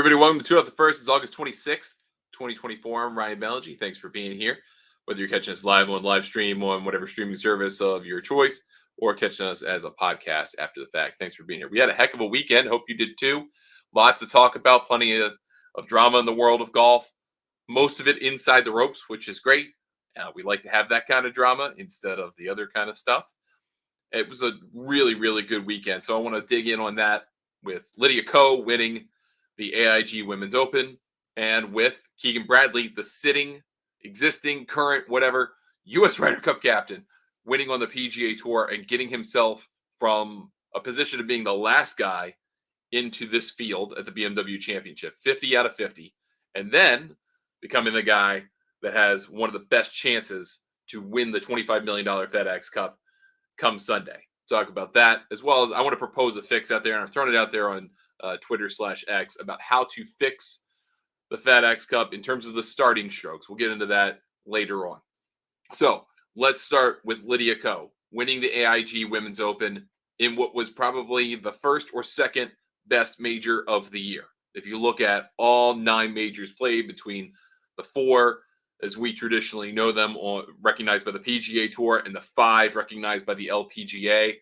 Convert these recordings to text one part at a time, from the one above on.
Everybody, welcome to Two Out the First. It's August 26th, 2024. I'm Ryan Balaji. Thanks for being here. Whether you're catching us live on live stream on whatever streaming service of your choice or catching us as a podcast after the fact, thanks for being here. We had a heck of a weekend. Hope you did too. Lots to talk about. Plenty of drama in the world of golf. Most of it inside the ropes, which is great. We like to have that kind of drama instead of the other kind of stuff. It was a really, really good weekend. So I want to dig in on that with Lydia Ko winning the AIG Women's Open, and with Keegan Bradley, the sitting, existing, current, whatever, U.S. Ryder Cup captain, winning on the PGA Tour and getting himself from a position of being the last guy into this field at the BMW Championship, 50 out of 50, and then becoming the guy that has one of the best chances to win the $25 million FedEx Cup come Sunday. Talk about that, as well as I want to propose a fix out there, and I've thrown it out there on Twitter/X about how to fix the FedEx Cup in terms of the starting strokes. We'll get into that later on. So let's start with Lydia Ko winning the AIG Women's Open in what was probably the first or second best major of the year. If you look at all 9 majors played between the 4, as we traditionally know them, recognized by the PGA Tour, and the 5 recognized by the LPGA,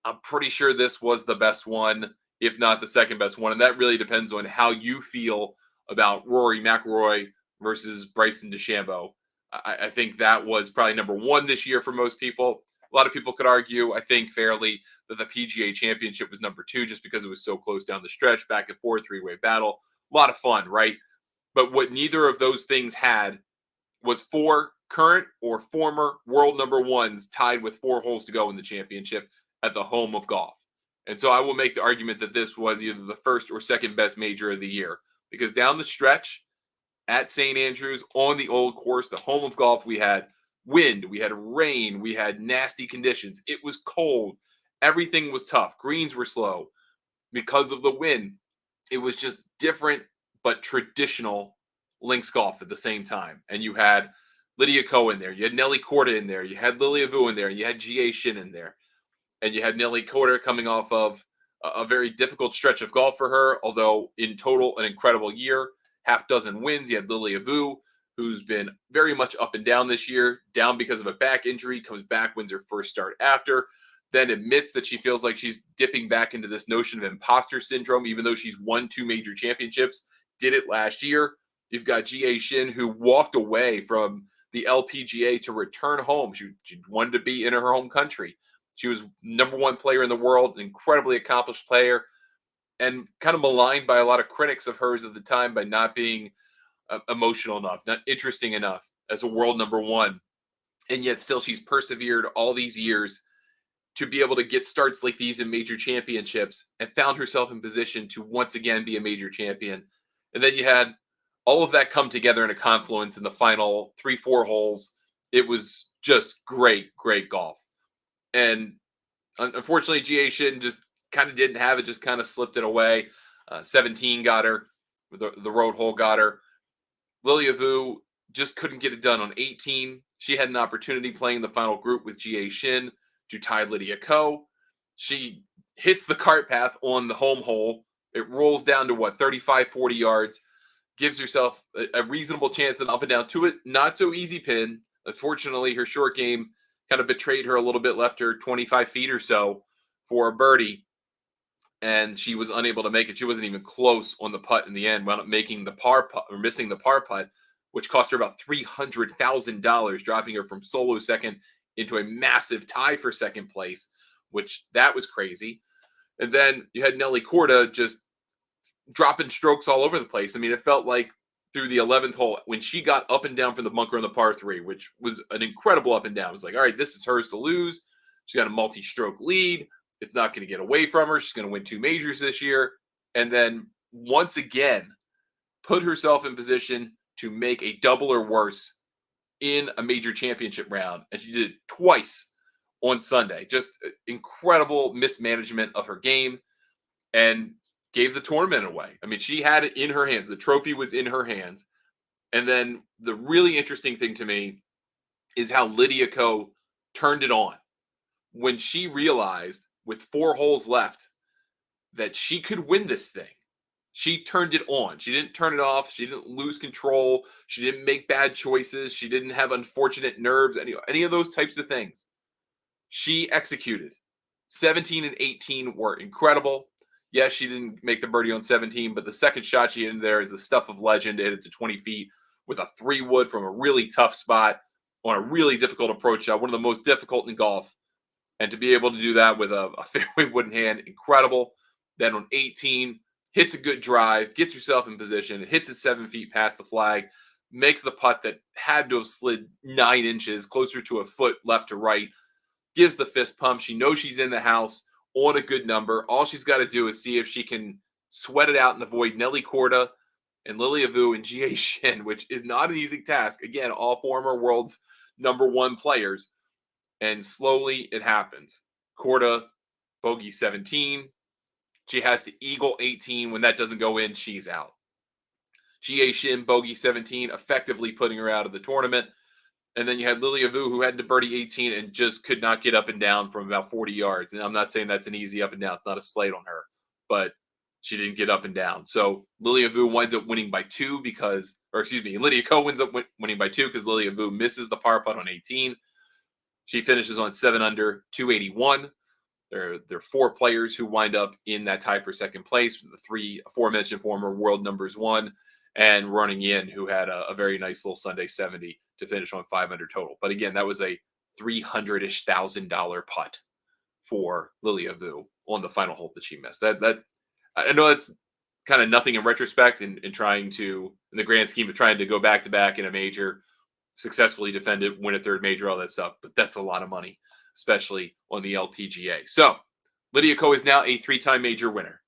I'm pretty sure this was the best one, if not the second best one. And that really depends on how you feel about Rory McIlroy versus Bryson DeChambeau. I think that was probably number 1 this year for most people. A lot of people could argue, I think fairly, that the PGA Championship was number 2 just because it was so close down the stretch, back and forth, 3-way battle. A lot of fun, right? But what neither of those things had was 4 current or former world number 1s tied with 4 holes to go in the championship at the home of golf. And so I will make the argument that this was either the first or second best major of the year, because down the stretch at St. Andrews on the old course, the home of golf, we had wind, we had rain, we had nasty conditions. It was cold. Everything was tough. Greens were slow because of the wind. It was just different but traditional links golf at the same time. And you had Lydia Ko in there. You had Nelly Korda in there. You had Lilia Vu in there. You had G.A. Shin in there. And you had Nelly Korda coming off of a very difficult stretch of golf for her, although in total an incredible year, half dozen wins. You had Lilia Vu, who's been very much up and down this year, down because of a back injury, comes back, wins her first start after, then admits that she feels like she's dipping back into this notion of imposter syndrome, even though she's won 2 major championships, did it last year. You've got G.A. Shin, who walked away from the LPGA to return home. She wanted to be in her home country. She was number 1 player in the world, an incredibly accomplished player, and kind of maligned by a lot of critics of hers at the time by not being emotional enough, not interesting enough as a world number 1. And yet still she's persevered all these years to be able to get starts like these in major championships and found herself in position to once again be a major champion. And then you had all of that come together in a confluence in the final 3-4 holes. It was just great, great golf. And unfortunately, G.A. Shin just kind of didn't have it, just kind of slipped it away. 17 got her. The road hole got her. Lilia Vu just couldn't get it done on 18. She had an opportunity playing the final group with G.A. Shin to tie Lydia Ko. She hits the cart path on the home hole. It rolls down to, 35, 40 yards. Gives herself a reasonable chance at an up and down to it. Not so easy pin. Unfortunately, her short game kind of betrayed her a little bit, left her 25 feet or so for a birdie, and she was unable to make it. She wasn't even close on the putt in the end, wound up making the par putt, or missing the par putt, which cost her about $300,000, dropping her from solo second into a massive tie for second place, which that was crazy. And then you had Nelly Korda just dropping strokes all over the place. I mean, it felt like through the 11th hole, when she got up and down from the bunker on the par 3, which was an incredible up and down. It was like, all right, this is hers to lose. She got a multi-stroke lead. It's not going to get away from her. She's going to win 2 majors this year. And then once again, put herself in position to make a double or worse in a major championship round. And she did it twice on Sunday. Just incredible mismanagement of her game, and gave the tournament away. I mean, she had it in her hands. The trophy was in her hands. And then the really interesting thing to me is how Lydia Ko turned it on when she realized with 4 holes left that she could win this thing. She turned it on. She didn't turn it off. She didn't lose control. She didn't make bad choices. She didn't have unfortunate nerves, any of those types of things. She executed. 17 and 18 were incredible. Yes, she didn't make the birdie on 17, but the second shot she hit in there is the stuff of legend. It hit it to 20 feet with a 3-wood from a really tough spot on a really difficult approach shot, one of the most difficult in golf. And to be able to do that with a fairway wooden hand, incredible. Then on 18, hits a good drive, gets herself in position, hits it 7 feet past the flag, makes the putt that had to have slid 9 inches, closer to a foot left to right, gives the fist pump. She knows she's in the house on a good number. All she's got to do is see if she can sweat it out and avoid Nelly Korda and Lilia Vu and Jie Shin, which is not an easy task. Again, all former world's #1 players. And slowly it happens. Korda, bogey 17. She has to eagle 18. When that doesn't go in, she's out. Jie Shin, bogey 17, effectively putting her out of the tournament. And then you had Lilia Vu, who had to birdie 18 and just could not get up and down from about 40 yards. And I'm not saying that's an easy up and down. It's not a slate on her. But she didn't get up and down. So Lilia Vu winds up winning by 2 because, or excuse me, Lydia Ko winds up winning by 2 because Lilia Vu misses the par putt on 18. She finishes on 7 under, 281. There are 4 players who wind up in that tie for second place. The 3 aforementioned former world #1 and running in, who had a very nice little Sunday 70 to finish on 5 under total. But again, that was a $300,000 putt for Lilia Vu on the final hole that she missed. That I know that's kind of nothing in retrospect, in trying to, in the grand scheme of trying to go back to back in a major, successfully defend it, win a third major, all that stuff. But that's a lot of money, especially on the LPGA. So Lydia Ko is now a 3-time major winner.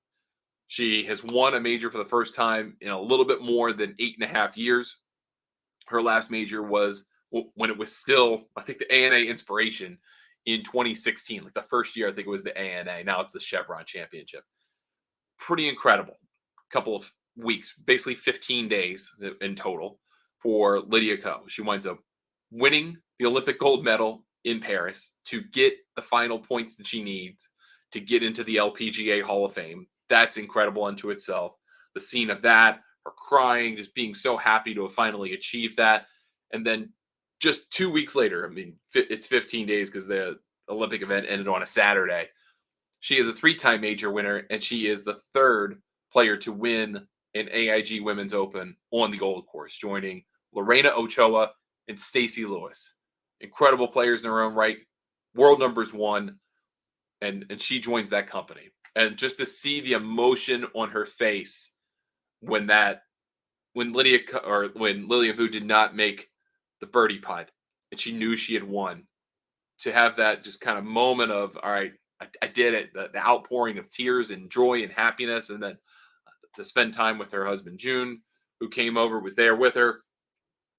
She has won a major for the first time in a little bit more than 8.5 years. Her last major was when it was still, I think, the ANA Inspiration in 2016. Like the first year, I think it was the ANA. Now it's the Chevron Championship. Pretty incredible. Couple of weeks, basically 15 days in total for Lydia Ko. She winds up winning the Olympic gold medal in Paris to get the final points that she needs to get into the LPGA Hall of Fame. That's incredible unto itself. The scene of that, her crying, just being so happy to have finally achieved that. And then just 2 weeks later, I mean, it's 15 days because the Olympic event ended on a Saturday. She is a 3-time major winner, and she is the 3rd player to win an AIG Women's Open on the Gold Course, joining Lorena Ochoa and Stacey Lewis. Incredible players in their own right, world -- and she joins that company. And just to see the emotion on her face when Lilia Vu did not make the birdie putt and she knew she had won, to have that just kind of moment of, all right, I did it, the outpouring of tears and joy and happiness, and then to spend time with her husband June, who came over, was there with her,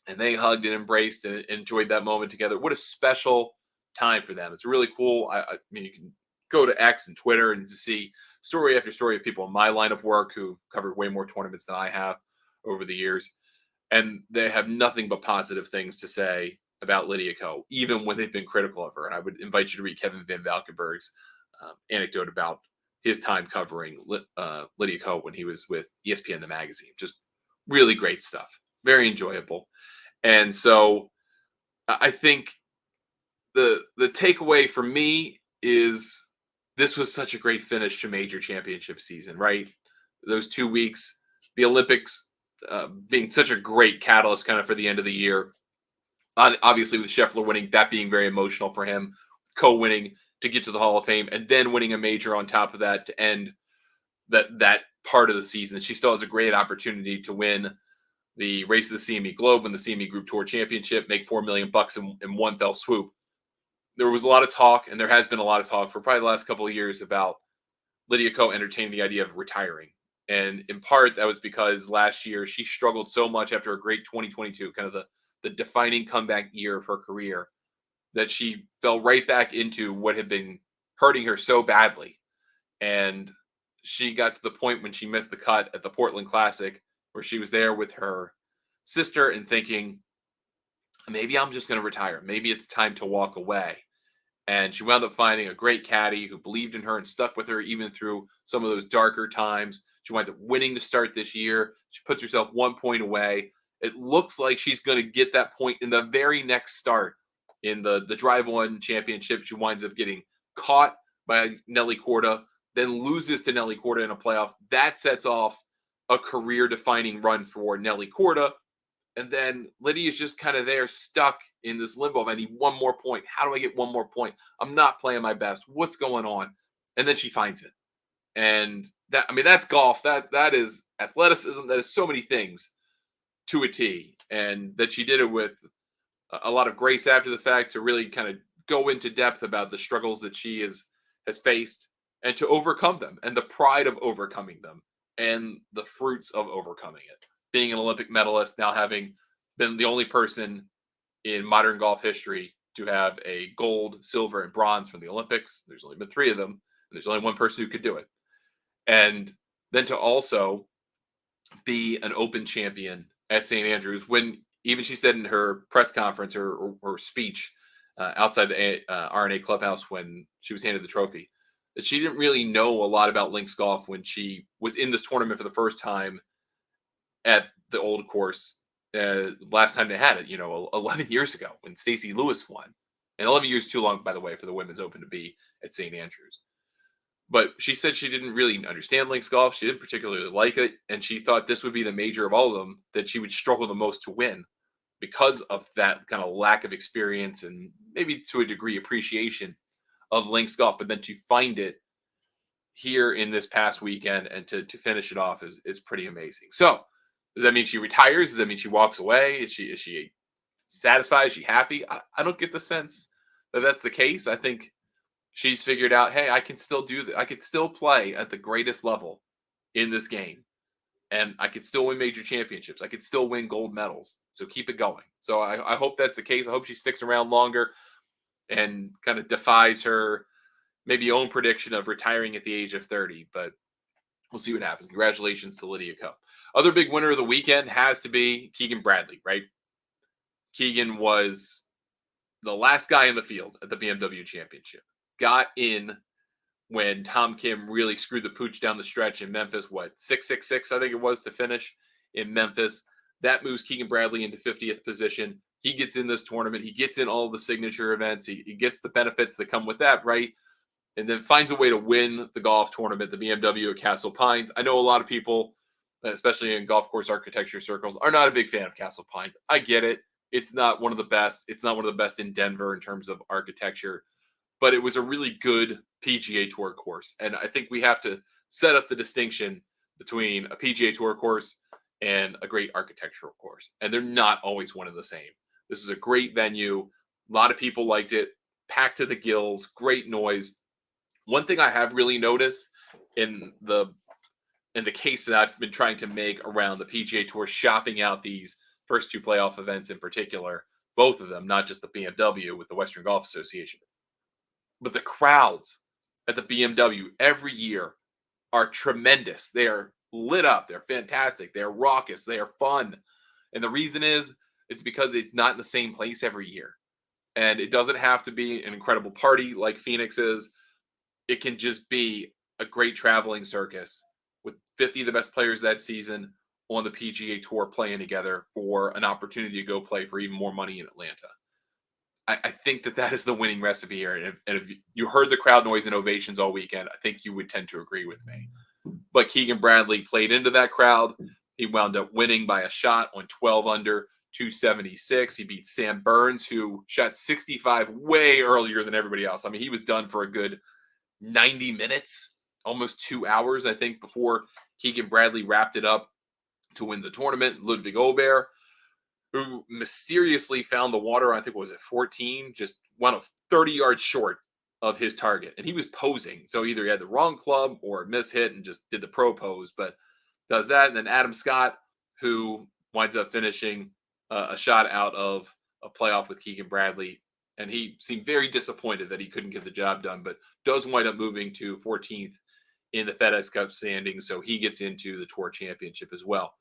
and they hugged and embraced and enjoyed that moment together. What a special time for them. It's really cool. I mean, you can go to X and Twitter and just see story after story of people in my line of work who've covered way more tournaments than I have over the years. And they have nothing but positive things to say about Lydia Ko, even when they've been critical of her. And I would invite you to read Kevin Van Valkenburg's anecdote about his time covering Lydia Ko when he was with ESPN, the magazine. Just really great stuff. Very enjoyable. And so I think the takeaway for me is this was such a great finish to major championship season, right? Those 2 weeks, the Olympics being such a great catalyst kind of for the end of the year. Obviously, with Scheffler winning, that being very emotional for him, co-winning to get to the Hall of Fame, and then winning a major on top of that to end that part of the season. She still has a great opportunity to win the Race of the CME Globe and the CME Group Tour Championship, make $4 million in one fell swoop. There was a lot of talk, and there has been a lot of talk for probably the last couple of years about Lydia Ko entertaining the idea of retiring. And in part, that was because last year she struggled so much after a great 2022, kind of the defining comeback year of her career, that she fell right back into what had been hurting her so badly. And she got to the point when she missed the cut at the Portland Classic, where she was there with her sister and thinking, maybe I'm just going to retire. Maybe it's time to walk away. And she wound up finding a great caddy who believed in her and stuck with her even through some of those darker times She winds up winning the start this year. She puts herself 1 point away. It looks like she's going to get that point in the very next start in the Drive One Championship. She winds up getting caught by Nelly Korda, then loses to Nelly Korda in a playoff. That sets off a career-defining run for Nelly Korda. And then Lydia's just kind of there, stuck in this limbo of, I need one more point. How do I get one more point? I'm not playing my best. What's going on? And then she finds it. And that, I mean, that's golf. That is athleticism. That is so many things to a T. And that she did it with a lot of grace after the fact, to really kind of go into depth about the struggles that she has faced and to overcome them, and the pride of overcoming them and the fruits of overcoming it. Being an Olympic medalist, now having been the only person in modern golf history to have a gold, silver, and bronze from the Olympics. There's only been 3 of them, and there's only one person who could do it. And then to also be an Open champion at St. Andrews, when even she said in her press conference or speech outside the RNA clubhouse when she was handed the trophy, that she didn't really know a lot about links golf when she was in this tournament for the first time at the old course. Last time they had it, 11 years ago when Stacey Lewis won. And 11 years too long, by the way, for the Women's Open to be at St. Andrews. But she said she didn't really understand links golf. She didn't particularly like it. And she thought this would be the major of all of them that she would struggle the most to win because of that kind of lack of experience and maybe to a degree appreciation of links golf. But then to find it here in this past weekend and to finish it off is pretty amazing. So does that mean she retires? Does that mean she walks away? Is she satisfied? Is she happy? I don't get the sense that that's the case. I think she's figured out, hey, I can still do that. I could still play at the greatest level in this game. And I could still win major championships. I could still win gold medals. So keep it going. So I hope that's the case. I hope she sticks around longer and kind of defies her maybe own prediction of retiring at the age of 30. But we'll see what happens. Congratulations to Lydia Ko. Other big winner of the weekend has to be Keegan Bradley, right? Keegan was the last guy in the field at the BMW Championship. Got in when Tom Kim really screwed the pooch down the stretch in Memphis. 666, I think it was, to finish in Memphis. That moves Keegan Bradley into 50th position. He gets in this tournament. He gets in all the signature events. He gets the benefits that come with that, right? And then finds a way to win the golf tournament, the BMW at Castle Pines. I know a lot of people, especially in golf course architecture circles, are not a big fan of Castle Pines. I get it. It's not one of the best. It's not one of the best in Denver in terms of architecture. But it was a really good PGA Tour course. And I think we have to set up the distinction between a PGA Tour course and a great architectural course. And they're not always one and the same. This is a great venue. A lot of people liked it. Packed to the gills. Great noise. One thing I have really noticed in the case that I've been trying to make around the PGA Tour shopping out these first 2 playoff events in particular, both of them, not just the BMW with the Western Golf Association, but the crowds at the BMW every year are tremendous. They are lit up. They're fantastic. They're raucous. They are fun. And the reason is, it's because it's not in the same place every year. And it doesn't have to be an incredible party like Phoenix is. It can just be a great traveling circus with 50 of the best players that season on the PGA Tour playing together for an opportunity to go play for even more money in Atlanta. I think that is the winning recipe here. And if you heard the crowd noise and ovations all weekend, I think you would tend to agree with me. But Keegan Bradley played into that crowd. He wound up winning by a shot on 12 under, 276. He beat Sam Burns, who shot 65 way earlier than everybody else. I mean, he was done for a good 90 minutes, almost 2 hours, I think, before Keegan Bradley wrapped it up to win the tournament. Ludwig Aubert, who mysteriously found the water, I think, was it 14, just went a 30 yards short of his target. And he was posing. So either he had the wrong club or mishit and just did the pro pose, but does that. And then Adam Scott, who winds up finishing a shot out of a playoff with Keegan Bradley. And he seemed very disappointed that he couldn't get the job done, but does wind up moving to 14th in the FedEx Cup standings. So he gets into the Tour Championship as well.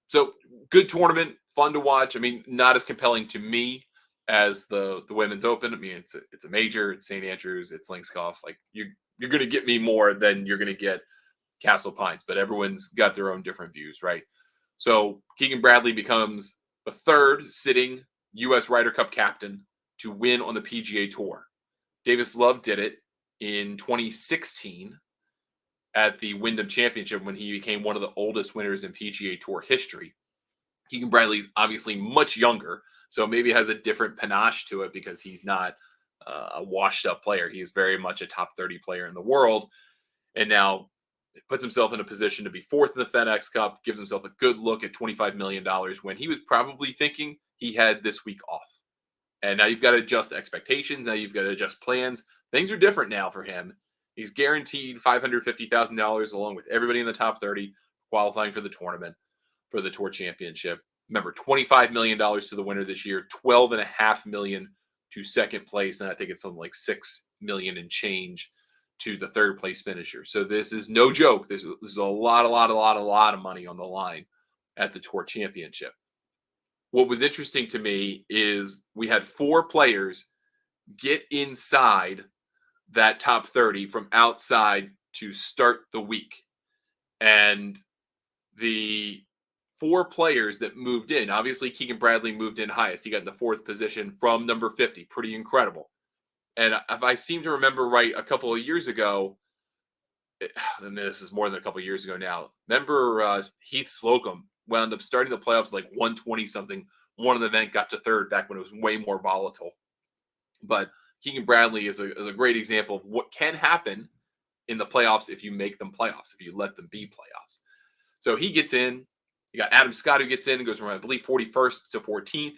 So good tournament, fun to watch. I mean, not as compelling to me as the Women's Open. I mean, it's a major, it's St. Andrews, it's links golf. Like you're going to get me more than you're going to get Castle Pines, but everyone's got their own different views, right? So Keegan Bradley becomes the third sitting U.S. Ryder Cup captain to win on the PGA Tour. Davis Love did it in 2016 at the Wyndham Championship when he became one of the oldest winners in PGA Tour history. Keegan Bradley's obviously much younger, so maybe it has a different panache to it because he's not a washed-up player. He's very much a top 30 player in the world, and now puts himself in a position to be fourth in the FedEx Cup, gives himself a good look at $25 million when he was probably thinking he had this week off. And now you've got to adjust expectations. Now you've got to adjust plans. Things are different now for him. He's guaranteed $550,000 along with everybody in the top 30 qualifying for the tournament, for the Tour Championship. Remember, $25 million to the winner this year, $12.5 million to second place, and I think it's something like $6 million and change to the third place finisher. So this is no joke. This is a lot of money on the line at the Tour Championship. What was interesting to me is we had 4 players get inside that top 30 from outside to start the week. And the 4 players that moved in, obviously Keegan Bradley moved in highest. He got in the 4th position from number 50. Pretty incredible. And if I seem to remember right, a couple of years ago, and this is more than a couple of years ago now, remember Heath Slocum wound up starting the playoffs like 120 something. One of the event got to third back when it was way more volatile. But Keegan Bradley is a great example of what can happen in the playoffs if you make them playoffs, if you let them be playoffs. So he gets in. You got Adam Scott who gets in and goes from, I believe, 41st to 14th.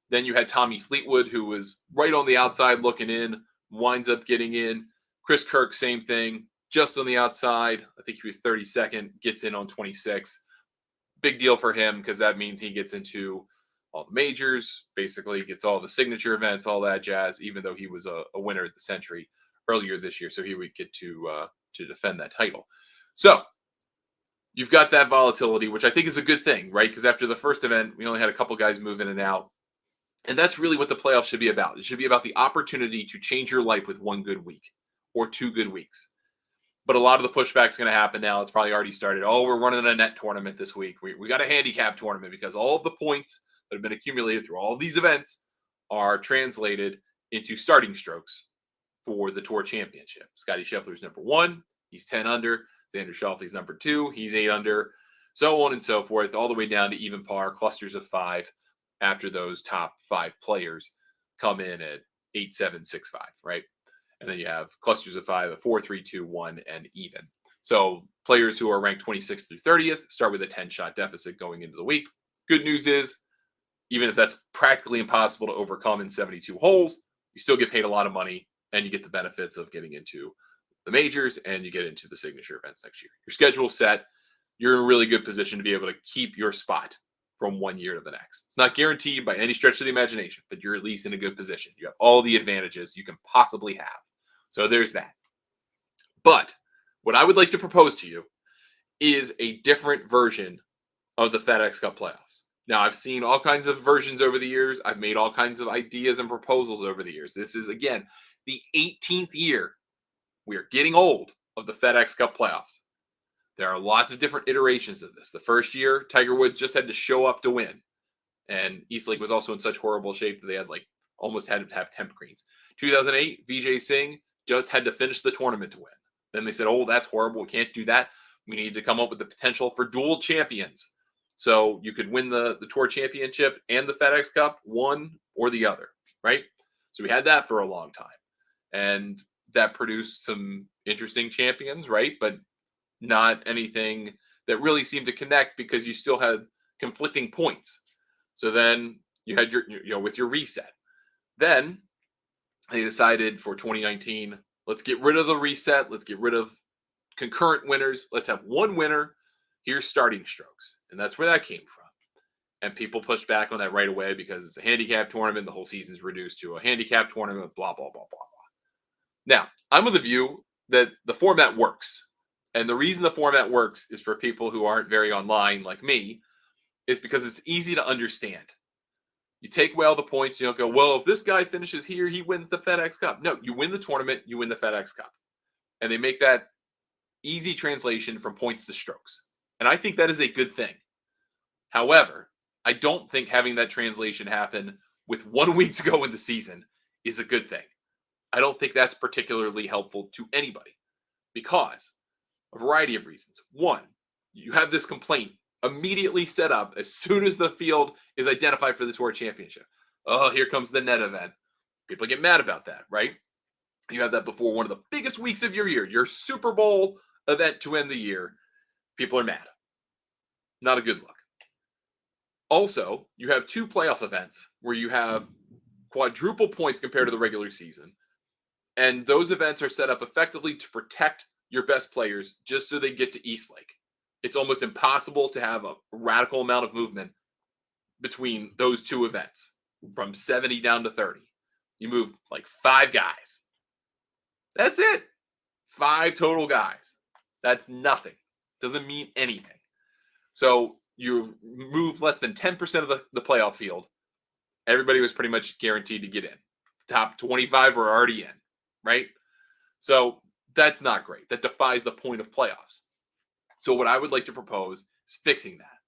Then you had Tommy Fleetwood, who was right on the outside looking in, winds up getting in. Chris Kirk, same thing, just on the outside. I think he was 32nd, gets in on 26. Big deal for him because that means he gets into all the majors, basically gets all the signature events, all that jazz, even though he was a winner at the Century earlier this year. So he would get to defend that title. So you've got that volatility, which I think is a good thing, right? Because after the first event, we only had a couple guys move in and out. And that's really what the playoffs should be about. It should be about the opportunity to change your life with one good week or 2 good weeks. But a lot of the pushback is going to happen now. It's probably already started. Oh, we're running a net tournament this week. We got a handicap tournament because all of the points that have been accumulated through all of these events are translated into starting strokes for the Tour Championship. Scotty Scheffler's number 1. He's 10 under. Xander Schauffele's number 2. He's 8 under. So on and so forth, all the way down to even par, clusters of 5 after those top 5 players come in at 8, 7, 6, 5, right? And then you have clusters of 5, a 4, 3, 2, 1, and even. So players who are ranked 26th through 30th start with a 10-shot deficit going into the week. Good news is, even if that's practically impossible to overcome in 72 holes, you still get paid a lot of money, and you get the benefits of getting into the majors, and you get into the signature events next year. Your schedule's set. You're in a really good position to be able to keep your spot from one year to the next. It's not guaranteed by any stretch of the imagination, but you're at least in a good position. You have all the advantages you can possibly have. So there's that. But what I would like to propose to you is a different version of the FedEx Cup playoffs. Now, I've seen all kinds of versions over the years. I've made all kinds of ideas and proposals over the years. This is, again, the 18th year. We are getting old of the FedEx Cup playoffs. There are lots of different iterations of this. The first year, Tiger Woods just had to show up to win. And Eastlake was also in such horrible shape that they had almost had to have temp greens. 2008, Vijay Singh just had to finish the tournament to win. Then they said, oh, that's horrible. We can't do that. We need to come up with the potential for dual champions. So you could win the Tour Championship and the FedEx Cup, one or the other, right? So we had that for a long time. And that produced some interesting champions, right? But not anything that really seemed to connect because you still had conflicting points. So then you had your, with your reset. Then they decided for 2019, let's get rid of the reset. Let's get rid of concurrent winners. Let's have one winner. Here's starting strokes. And that's where that came from. And people pushed back on that right away because it's a handicap tournament. The whole season's reduced to a handicap tournament, blah, blah, blah, blah, blah. Now, I'm of the view that the format works. And the reason the format works is for people who aren't very online like me, is because it's easy to understand. You take away all the points, you don't go, well, if this guy finishes here, he wins the FedEx Cup. No, you win the tournament, you win the FedEx Cup. And they make that easy translation from points to strokes. And I think that is a good thing. However, I don't think having that translation happen with 1 week to go in the season is a good thing. I don't think that's particularly helpful to anybody because a variety of reasons. One, you have this complaint immediately set up as soon as the field is identified for the Tour Championship. Oh, here comes the net event. People get mad about that, right? You have that before one of the biggest weeks of your year, your Super Bowl event to end the year. People are mad. Not a good look. Also, you have 2 playoff events where you have quadruple points compared to the regular season. And those events are set up effectively to protect your best players just so they get to East Lake. It's almost impossible to have a radical amount of movement between those 2 events from 70 down to 30. You move like 5 guys. That's it. 5 total guys. That's nothing. Doesn't mean anything. So you move less than 10% of the playoff field. Everybody was pretty much guaranteed to get in. Top 25 were already in, right? So that's not great. That defies the point of playoffs. So what I would like to propose is fixing that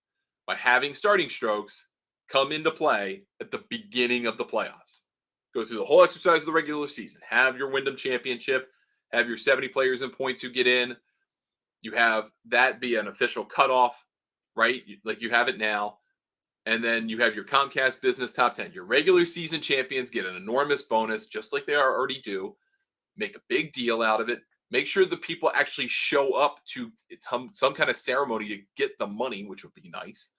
by having starting strokes come into play at the beginning of the playoffs. Go through the whole exercise of the regular season. Have your Wyndham Championship. Have your 70 players and points who get in. You have that be an official cutoff, right? Like you have it now. And then you have your Comcast Business Top 10. Your regular season champions get an enormous bonus, just like they already do. Make a big deal out of it. Make sure the people actually show up to some kind of ceremony to get the money, which would be nice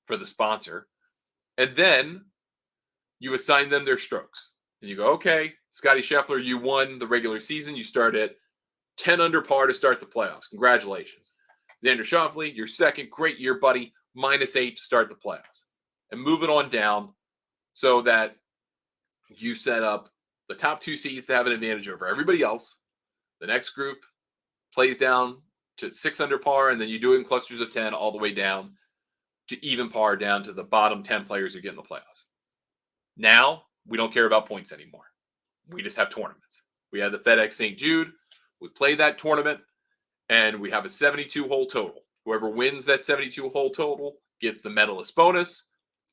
for the sponsor. And then you assign them their strokes. And you go, okay, Scotty Scheffler, you won the regular season. You start at 10 under par to start the playoffs. Congratulations. Xander Schauffele, your second, great year, buddy, -8 to start the playoffs. And move it on down so that you set up the top 2 seeds to have an advantage over everybody else. The next group plays down to 6 under par, and then you do it in clusters of 10 all the way down to even par down to the bottom 10 players who get in the playoffs. Now, we don't care about points anymore. We just have tournaments. We have the FedEx St. Jude. We play that tournament, and we have a 72-hole total. Whoever wins that 72-hole total gets the medalist bonus,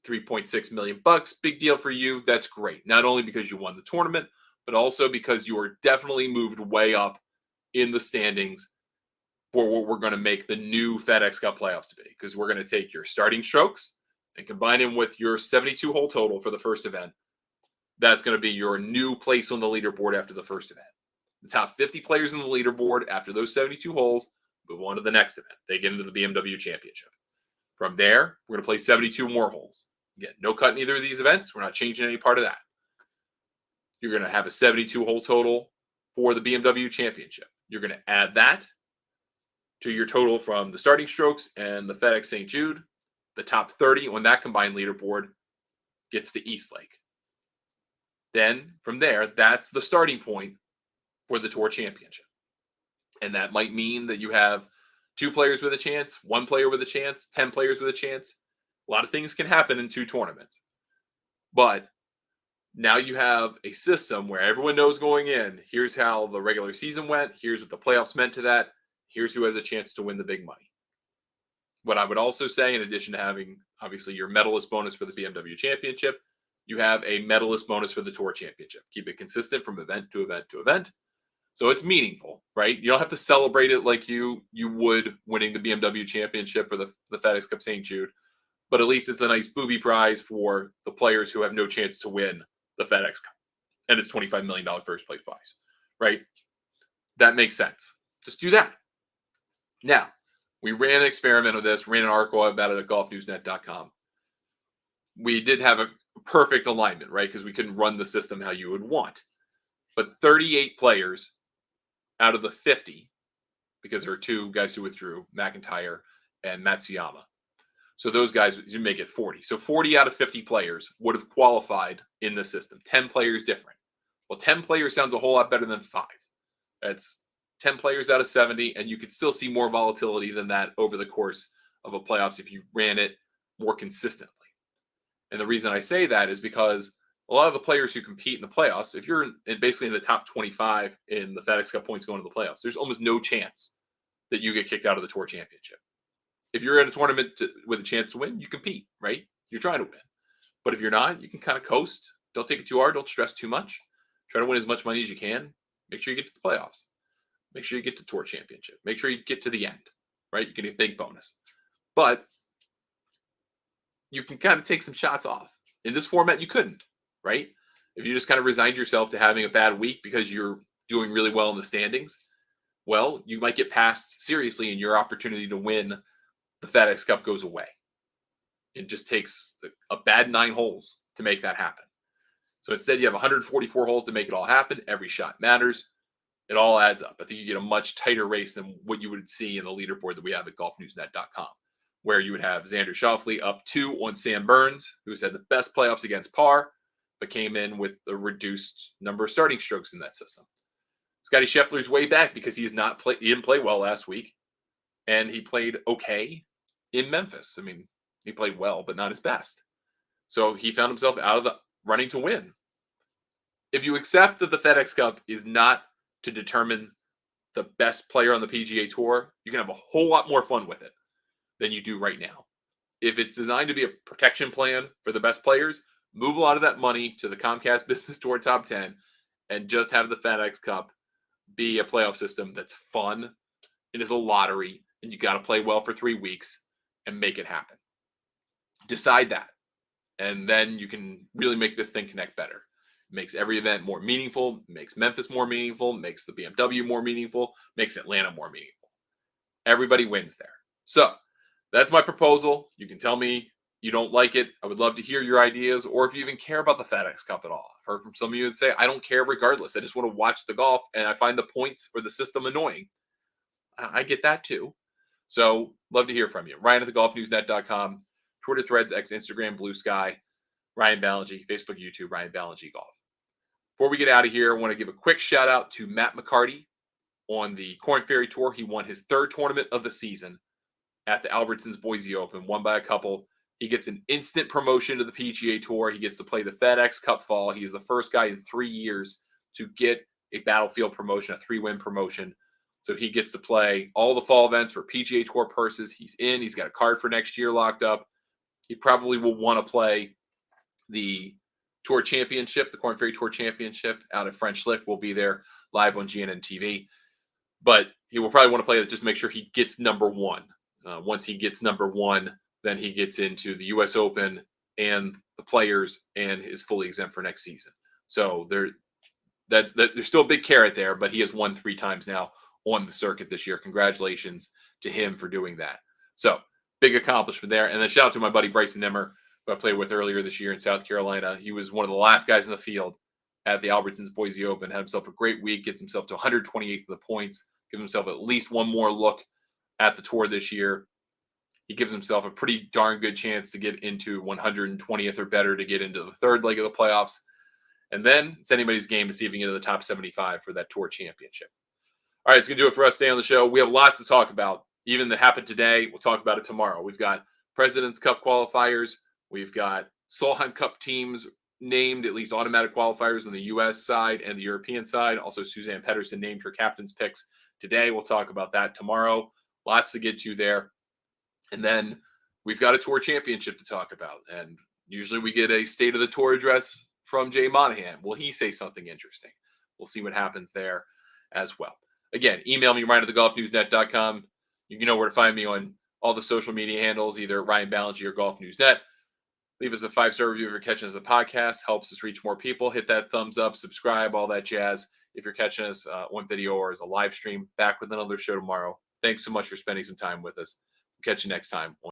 $3.6 million. Big deal for you. That's great. Not only because you won the tournament, but also because you are definitely moved way up in the standings for what we're going to make the new FedEx Cup playoffs to be. Because we're going to take your starting strokes and combine them with your 72-hole total for the first event. That's going to be your new place on the leaderboard after the first event. The top 50 players in the leaderboard after those 72 holes move on to the next event. They get into the BMW Championship. From there, we're going to play 72 more holes. Again, no cut in either of these events. We're not changing any part of that. You're going to have a 72-hole total for the BMW Championship. You're going to add that to your total from the starting strokes and the FedEx St. Jude. The top 30 on that combined leaderboard gets to East Lake. Then, from there, that's the starting point for the Tour Championship. And that might mean that you have 2 players with a chance, 1 player with a chance, 10 players with a chance. A lot of things can happen in 2 tournaments. But now you have a system where everyone knows going in, here's how the regular season went, here's what the playoffs meant to that, here's who has a chance to win the big money. What I would also say, in addition to having, obviously, your medalist bonus for the BMW Championship, you have a medalist bonus for the Tour Championship. Keep it consistent from event to event to event. So it's meaningful, right? You don't have to celebrate it like you would winning the BMW Championship or the FedEx Cup St. Jude, but at least it's a nice booby prize for the players who have no chance to win the FedEx Cup. And it's $25 million first place prize, right? That makes sense. Just do that. Now, we ran an experiment of this, ran an article about it at golfnewsnet.com. We did have a perfect alignment, right? Because we couldn't run the system how you would want. But 38 players out of the 50, because there are 2 guys who withdrew, McIntyre and Matsuyama. So those guys, you make it 40. So 40 out of 50 players would have qualified in the system. 10 players different. Well, 10 players sounds a whole lot better than 5. That's 10 players out of 70, and you could still see more volatility than that over the course of a playoffs if you ran it more consistently. And the reason I say that is because a lot of the players who compete in the playoffs, if you're basically in the top 25 in the FedEx Cup points going to the playoffs, there's almost no chance that you get kicked out of the Tour Championship. If you're in a tournament with a chance to win, you compete, right? You're trying to win. But if you're not, you can kind of coast. Don't take it too hard. Don't stress too much. Try to win as much money as you can. Make sure you get to the playoffs. Make sure you get to Tour Championship. Make sure you get to the end, right? You get a big bonus. But you can kind of take some shots off. In this format, you couldn't, right? If you just kind of resigned yourself to having a bad week because you're doing really well in the standings, well, you might get passed seriously and your opportunity to win the FedEx Cup goes away. It just takes a bad 9 holes to make that happen. So instead, you have 144 holes to make it all happen. Every shot matters. It all adds up. I think you get a much tighter race than what you would see in the leaderboard that we have at golfnewsnet.com, where you would have Xander Schauffele up 2 on Sam Burns, who's had the best playoffs against par, but came in with a reduced number of starting strokes in that system. Scotty Scheffler's way back because he didn't play well last week, and he played okay in Memphis. I mean, he played well, but not his best. So he found himself out of the running to win. If you accept that the FedEx Cup is not to determine the best player on the PGA Tour, you can have a whole lot more fun with it than you do right now. If it's designed to be a protection plan for the best players, move a lot of that money to the Comcast Business Tour Top 10 and just have the FedEx Cup be a playoff system that's fun. It is a lottery, and you got to play well for 3 weeks and make it happen. Decide that, and then you can really make this thing connect better. It makes every event more meaningful, makes Memphis more meaningful, makes the BMW more meaningful, makes Atlanta more meaningful. Everybody wins there. So that's my proposal. You can tell me you don't like it. I would love to hear your ideas, or if you even care about the FedEx Cup at all. I've heard from some of you that say, I don't care regardless. I just want to watch the golf, and I find the points or the system annoying. I get that too. So love to hear from you. Ryan at thegolfnewsnet.com, Twitter Threads, X, Instagram, Blue Sky, Ryan Ballingy, Facebook, YouTube, Ryan Ballingy Golf. Before we get out of here, I want to give a quick shout out to Matt McCarty on the Korn Ferry Tour. He won his 3rd tournament of the season at the Albertsons Boise Open, won by a couple. He gets an instant promotion to the PGA Tour. He gets to play the FedEx Cup Fall. He's the first guy in 3 years to get a Battlefield promotion, a 3-win promotion. So he gets to play all the fall events for PGA Tour purses. He's in. He's got a card for next year locked up. He probably will want to play the Tour Championship, the Korn Ferry Tour Championship out at French Lick. Will be there live on GNN TV. But he will probably want to play it just to make sure he gets number 1. Once he gets number 1, then he gets into the U.S. Open and the Players and is fully exempt for next season. So there's still a big carrot there, but he has won 3 times now on the circuit this year. Congratulations to him for doing that. So big accomplishment there. And then shout out to my buddy Bryson Nimmer, who I played with earlier this year in South Carolina. He was one of the last guys in the field at the Albertsons Boise Open. Had himself a great week, gets himself to 128th of the points, gives himself at least one more look at the tour this year. He gives himself a pretty darn good chance to get into 120th or better to get into the 3rd leg of the playoffs. And then it's anybody's game to see if he can get to the top 75 for that Tour Championship. All right, it's going to do it for us today on the show. We have lots to talk about, even that happened today. We'll talk about it tomorrow. We've got President's Cup qualifiers. We've got Solheim Cup teams named, at least automatic qualifiers on the U.S. side and the European side. Also, Suzanne Pedersen named her captain's picks today. We'll talk about that tomorrow. Lots to get to there. And then we've got a Tour Championship to talk about. And usually we get a State of the Tour address from Jay Monahan. Will he say something interesting? We'll see what happens there as well. Again, email me, Ryan at thegolfnewsnet.com. You know where to find me on all the social media handles, either Ryan Ballingy or Golf News Net. Leave us a 5-star review if you're catching us as a podcast. Helps us reach more people. Hit that thumbs up, subscribe, all that jazz. If you're catching us on video or as a live stream, back with another show tomorrow. Thanks so much for spending some time with us. We'll catch you next time.